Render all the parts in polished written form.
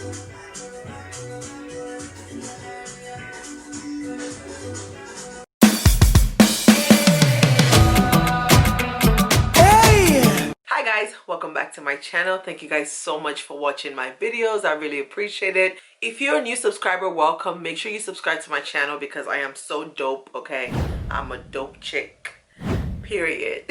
Hi guys, welcome back to my channel. Thank you guys so much for watching my videos. I really appreciate it. If you're a new subscriber, welcome. Make sure you subscribe to my channel because I am so dope, okay? I'm a dope chick, period.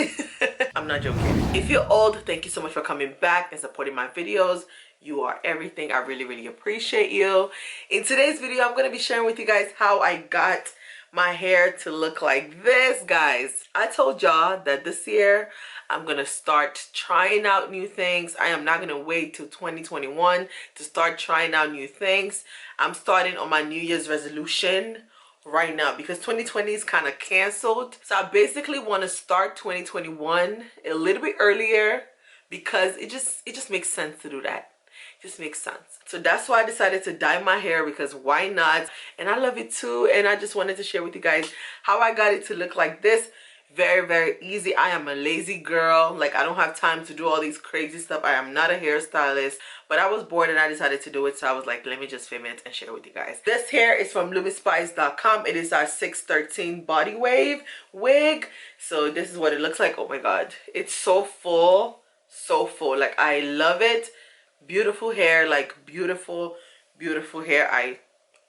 I'm not joking. If you're old, thank you so much for coming back and supporting my videos. You are everything. I really appreciate you. In today's video, I'm going to be sharing with you guys how I got my hair to look like this, guys. I told y'all that this year I'm gonna start trying out new things. I am not gonna wait till 2021 to start trying out new things. I'm starting on my New Year's resolution right now because 2020 is kind of canceled. So I basically want to start 2021 a little bit earlier because it just makes sense to do that. Just makes sense. So that's why I decided to dye my hair, because why not? And I love it too, and I just wanted to share with you guys how I got it to look like this. Very easy. I am a lazy girl. Like, I don't have time to do all these crazy stuff. I am not a hairstylist, but I was bored and I decided to do it. So I was like, let me just film it and share with you guys. This hair is from LumiSpice.com. It is our 613 body wave wig. So this is what it looks like. Oh my god, it's so full, so full. Like, I love it. Beautiful hair, like beautiful hair. I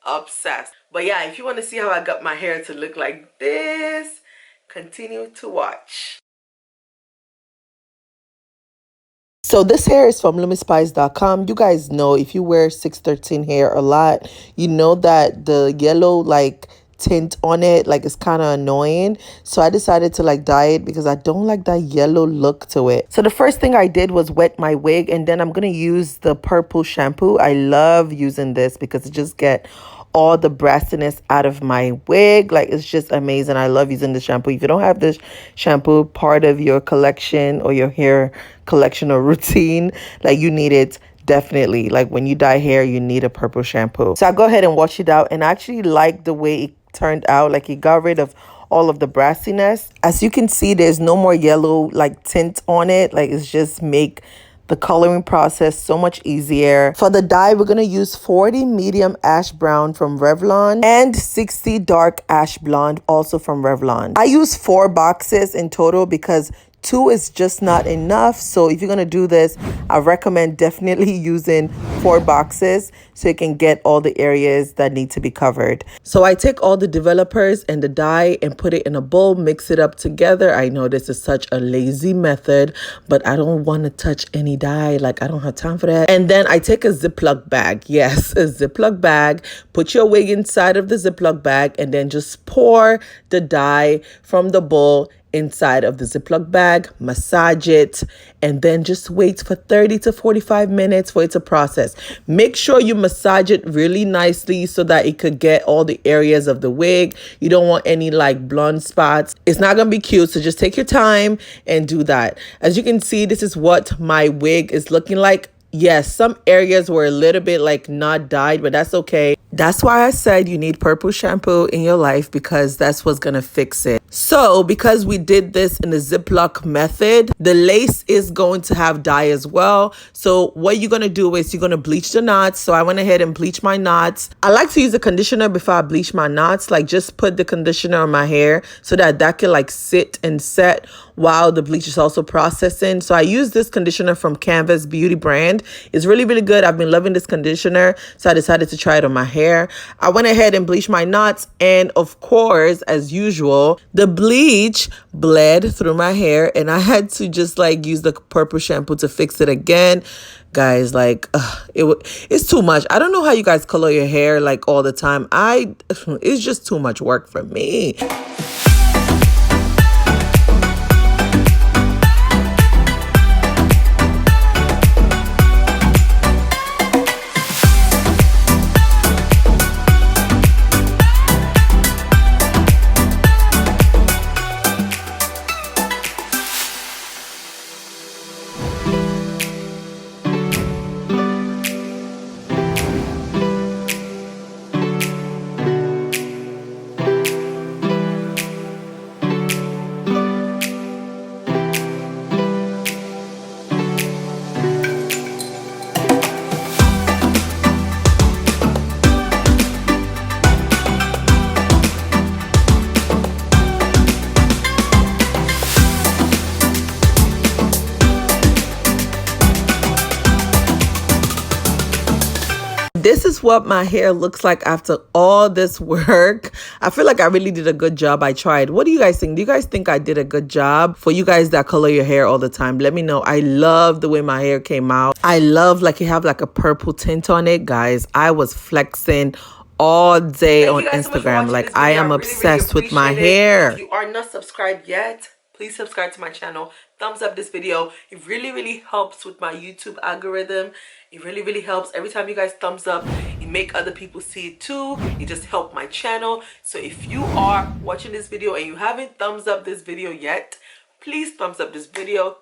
obsessed. But yeah, if you want to see how I got my hair to look like this, continue to watch. So this hair is from LumiSpice.com. You guys know, if you wear 613 hair a lot, you know that the yellow like tint on it, like, it's kind of annoying. So I decided to like dye it because I don't like that yellow look to it. So the first thing I did was wet my wig, and then I'm gonna use the purple shampoo. I love using this because it just get all the brassiness out of my wig. Like, it's just amazing. I love using this shampoo. If you don't have this shampoo part of your collection or your hair collection or routine, like, you need it. Definitely, like, when you dye hair, you need a purple shampoo. So I go ahead and wash it out, and I actually like the way it turned out. Like, it got rid of all of the brassiness. As you can see, there's no more yellow like tint on it. Like, it's just make the coloring process so much easier. For the dye, we're going to use 40 medium ash brown from Revlon and 60 dark ash blonde, also from Revlon. I use 4 boxes in total because 2 is just not enough. So if you're going to do this, I recommend definitely using 4 boxes so you can get all the areas that need to be covered. So I take all the developers and the dye and put it in a bowl, mix it up together. I know this is such a lazy method, but I don't want to touch any dye. Like, I don't have time for that. And then I take a Ziploc bag. Yes, a Ziploc bag. Put your wig inside of the Ziploc bag and then just pour the dye from the bowl inside of the Ziploc bag, massage it, and then just wait for 30 to 45 minutes for it to process. Make sure you massage it really nicely so that it could get all the areas of the wig. You don't want any like blonde spots. It's not gonna be cute, so just take your time and do that. As you can see, this is what my wig is looking like. Yes, some areas were a little bit like not dyed, but that's okay. That's why I said you need purple shampoo in your life, because that's what's gonna fix it. So because we did this in the Ziploc method, the lace is going to have dye as well. So what you're gonna do is you're gonna bleach the knots. So I went ahead and bleached my knots. I like to use a conditioner before I bleach my knots. Like, just put the conditioner on my hair so that can like sit and set while the bleach is also processing. So I use this conditioner from Canvas Beauty brand. It's really good. I've been loving this conditioner, so I decided to try it on my hair. I went ahead and bleached my knots, and of course, as usual, the bleach bled through my hair, and I had to just like use the purple shampoo to fix it again. Guys, like, it's too much. I don't know how you guys color your hair like all the time. It's just too much work for me. this is what my hair looks like after all this work. I feel like I really did a good job. I tried. What do you guys think? Do you guys think I did a good job? For you guys that color your hair all the time, let me know. I love the way my hair came out. I love like it have like a purple tint on it, guys. I was flexing all day on Instagram. Like I am obsessed with my hair. If you are not subscribed yet, please subscribe to my channel. Thumbs up this video. It really helps with my YouTube algorithm. It really helps. Every time you guys thumbs up, it make other people see it too. It just help my channel. So if you are watching this video and you haven't thumbs up this video yet, please thumbs up this video.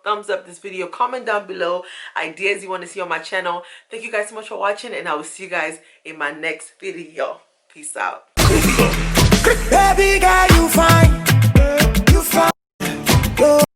Comment down below ideas you want to see on my channel. Thank you guys so much for watching, and I will see you guys in my next video. Peace out. Baby girl, you fine.